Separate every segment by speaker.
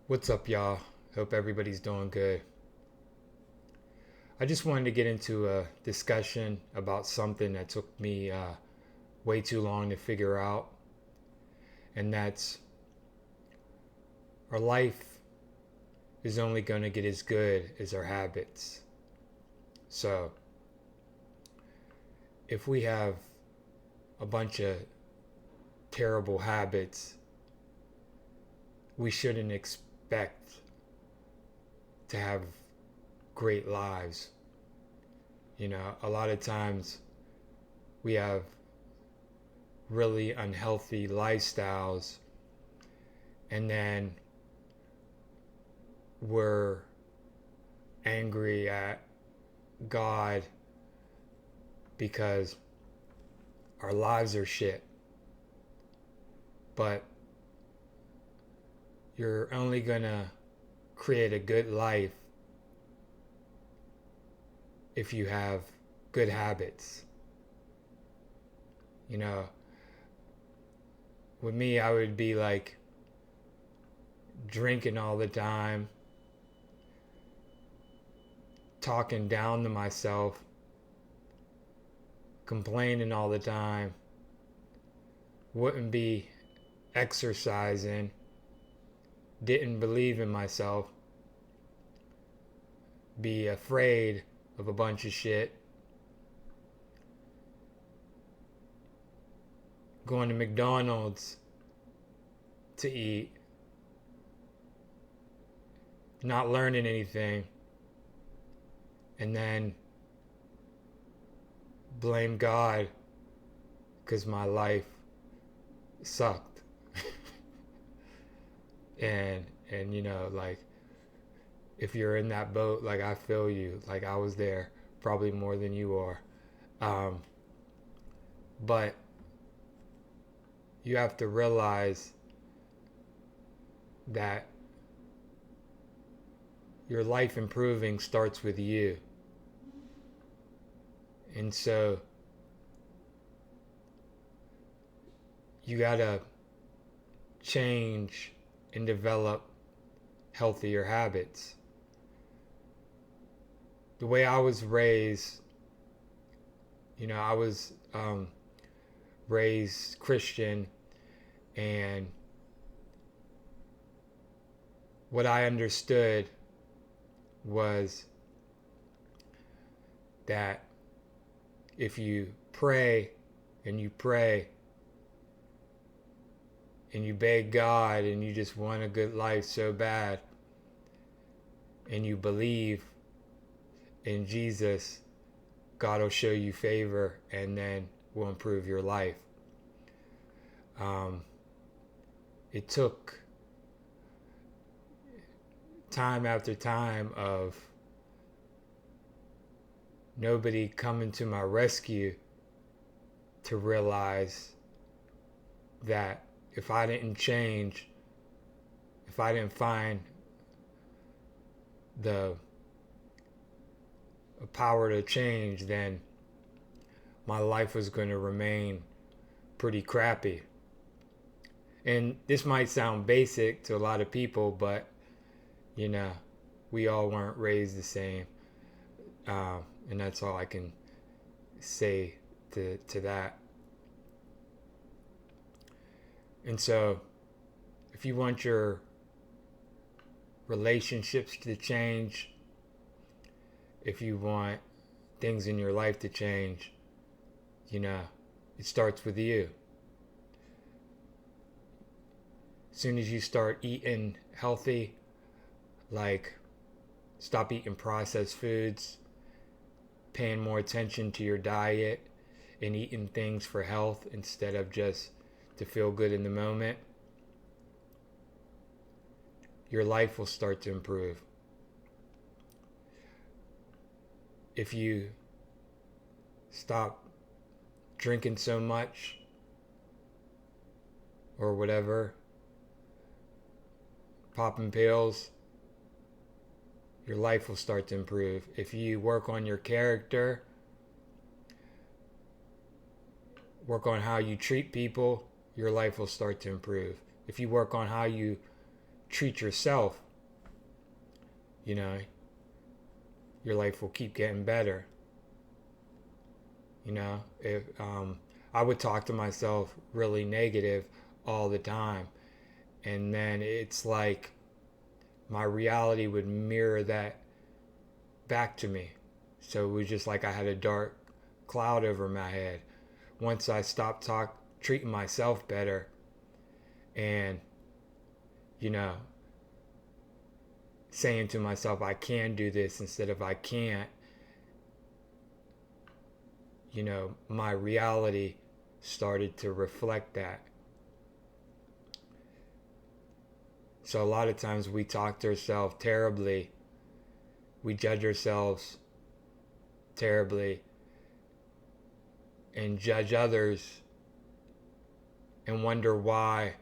Speaker 1: What's up, y'all? Hope everybody's doing good. I just wanted to get into a discussion about something that took me way too long to figure out, and that's our life is only going to get as good as our habits. So, if we have a bunch of terrible habits, we shouldn't expect to have great lives. A lot of times we have really unhealthy lifestyles, and then we're angry at God because our lives are shit. But you're only gonna create a good life if you have good habits. You know, with me, I would be like drinking all the time, talking down to myself, complaining all the time, wouldn't be exercising, didn't believe in myself, be afraid of a bunch of shit, going to McDonald's to eat, not learning anything, and then blame God because my life sucked. And if you're in that boat, like, I feel you. Like, I was there probably more than you are. Um, but you have to realize that your life improving starts with you. And so you gotta change and develop healthier habits. The way I was raised, I was raised Christian, and what I understood was that if you pray and you pray and you beg God and you just want a good life so bad and you believe in Jesus, God will show you favor and then will improve your life. It took time after time of nobody coming to my rescue to realize that if I didn't change, if I didn't find the power to change, then my life was going to remain pretty crappy. And this might sound basic to a lot of people, but you know, we all weren't raised the same. And that's all I can say to that. And so, if you want your relationships to change, if you want things in your life to change, it starts with you. As soon as you start eating healthy, like stop eating processed foods, paying more attention to your diet, and eating things for health instead of just to feel good in the moment, your life will start to improve. If you stop drinking so much or whatever, popping pills, your life will start to improve. If you work on your character, work on how you treat people, your life will start to improve. If you work on how you treat yourself, you know, your life will keep getting better. You know, if I would talk to myself really negative all the time, and then it's like my reality would mirror that back to me. So it was just like I had a dark cloud over my head. Once I stopped treating myself better, and you know, saying to myself I can do this instead of I can't, you know, my reality started to reflect that. So a lot of times we talk to ourselves terribly, we judge ourselves terribly, and judge others and wonder why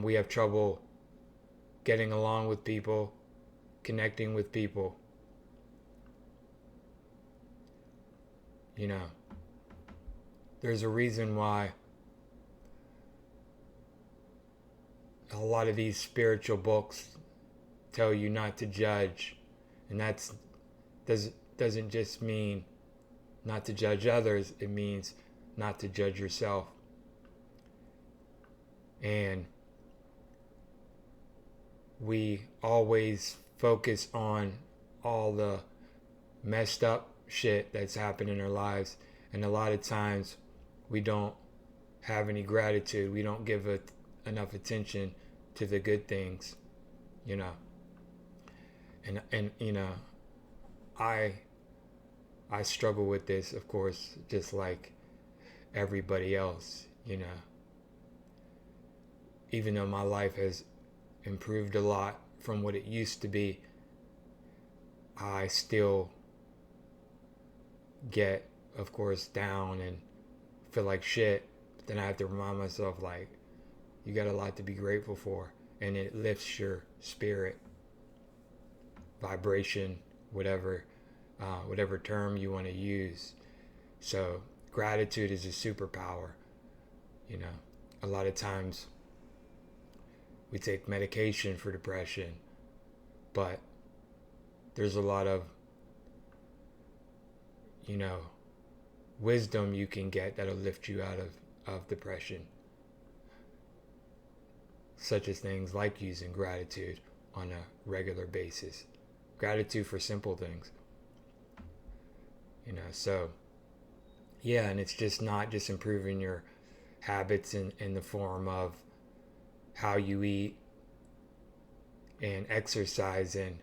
Speaker 1: we have trouble getting along with people, connecting with people. You know, there's a reason why a lot of these spiritual books tell you not to judge, and doesn't just mean not to judge others, it means not to judge yourself. And we always focus on all the messed up shit that's happened in our lives, and a lot of times we don't have any gratitude. We don't give enough attention to the good things, you know. And you know, I struggle with this, of course, just like everybody else, you know. Even though my life has improved a lot from what it used to be, I still get, of course, down and feel like shit. But then I have to remind myself, like, you got a lot to be grateful for, and it lifts your spirit, vibration, whatever term you want to use. So gratitude is a superpower. You know, a lot of times we take medication for depression, but there's a lot of, you know, wisdom you can get that'll lift you out of depression, such as things like using gratitude on a regular basis. Gratitude for simple things, you know. So yeah, and it's just not just improving your habits in the form of how you eat and exercising.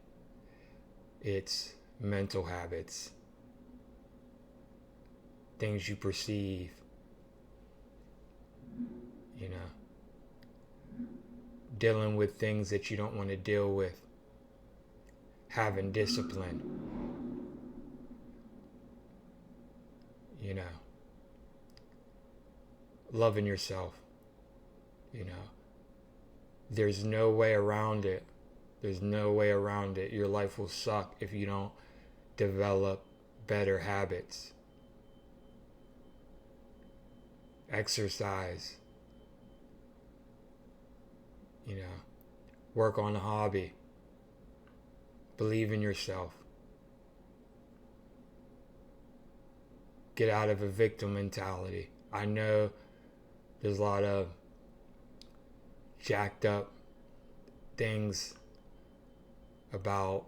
Speaker 1: It's mental habits, things you perceive, you know, dealing with things that you don't want to deal with, having discipline, you know, loving yourself, you know. There's no way around it. There's no way around it. Your life will suck if you don't develop better habits. Exercise, you know, work on a hobby, believe in yourself, get out of a victim mentality. I know there's a lot of jacked up things about,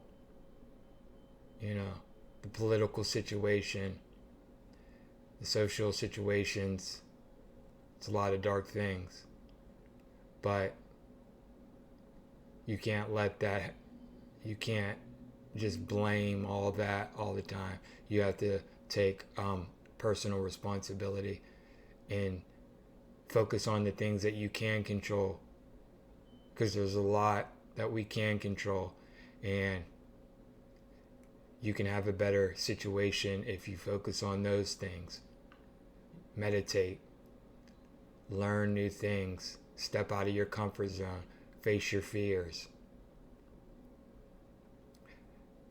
Speaker 1: you know, the political situation, the social situations. It's a lot of dark things, but you can't just blame all that all the time. You have to take personal responsibility and focus on the things that you can control, because there's a lot that we can control, and you can have a better situation if you focus on those things. Meditate, learn new things, step out of your comfort zone, face your fears.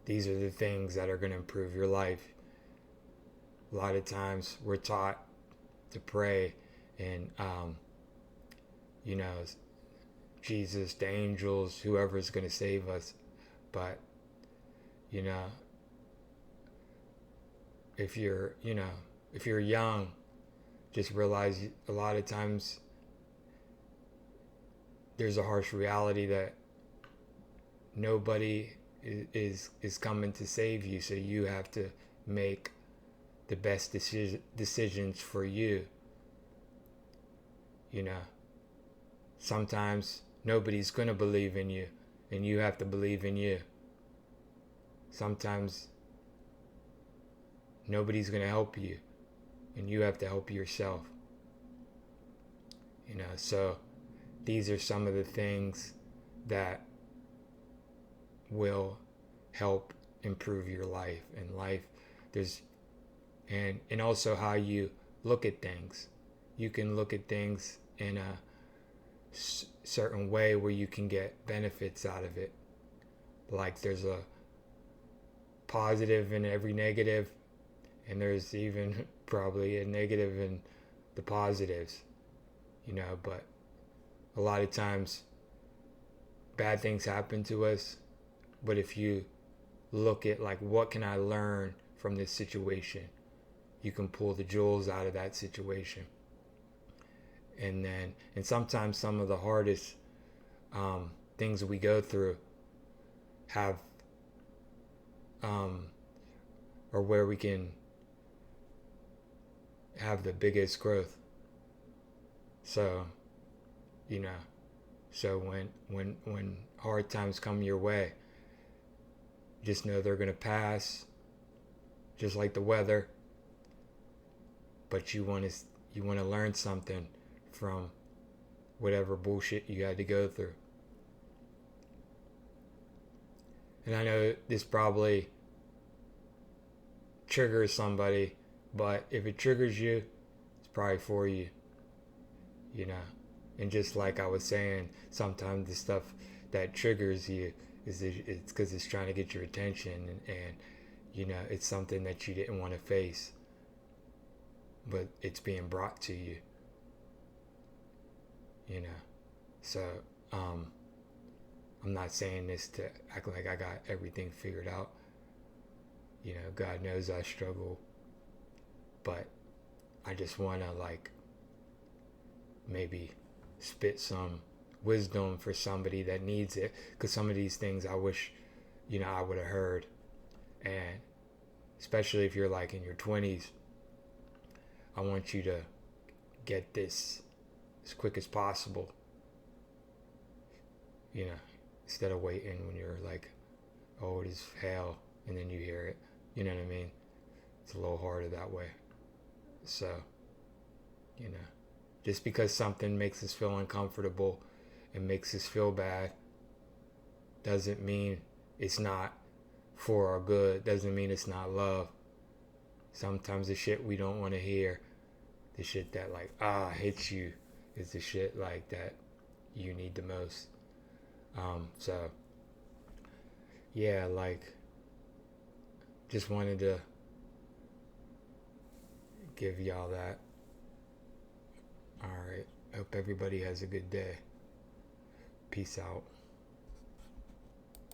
Speaker 1: These are the things that are going to improve your life. A lot of times we're taught to pray and, you know, Jesus, the angels, whoever's going to save us. But, you know, if you're, if you're young, just realize a lot of times there's a harsh reality that nobody is coming to save you, so you have to make the best decisions for you. Sometimes nobody's going to believe in you, and you have to believe in you. Sometimes nobody's going to help you, and you have to help yourself. So these are some of the things that will help improve your life. And life, and also how you look at things. You can look at things in a certain way where you can get benefits out of it. Like there's a positive in every negative, and there's even probably a negative in the positives. But a lot of times bad things happen to us, but if you look at like, what can I learn from this situation, you can pull the jewels out of that situation. And sometimes some of the hardest things that we go through have or where we can have the biggest growth. So when hard times come your way, just know they're gonna pass, just like the weather. But you want to learn something from whatever bullshit you had to go through. And I know this probably triggers somebody, but if it triggers you, it's probably for you. And just like I was saying, sometimes the stuff that triggers you it's because it's trying to get your attention, and it's something that you didn't want to face, but it's being brought to you. So I'm not saying this to act like I got everything figured out. God knows I struggle, but I just want to maybe spit some wisdom for somebody that needs it, because some of these things I wish I would have heard. And especially if you're in your 20s, I want you to get this as quick as possible, instead of waiting when you're old as hell and then you hear it. You know what I mean? It's a little harder that way. So just because something makes us feel uncomfortable and makes us feel bad doesn't mean it's not for our good, doesn't mean it's not love. Sometimes the shit we don't want to hear, the shit that hits you, is the shit that you need the most. So yeah, just wanted to give y'all that. Alright, hope everybody has a good day. Peace out.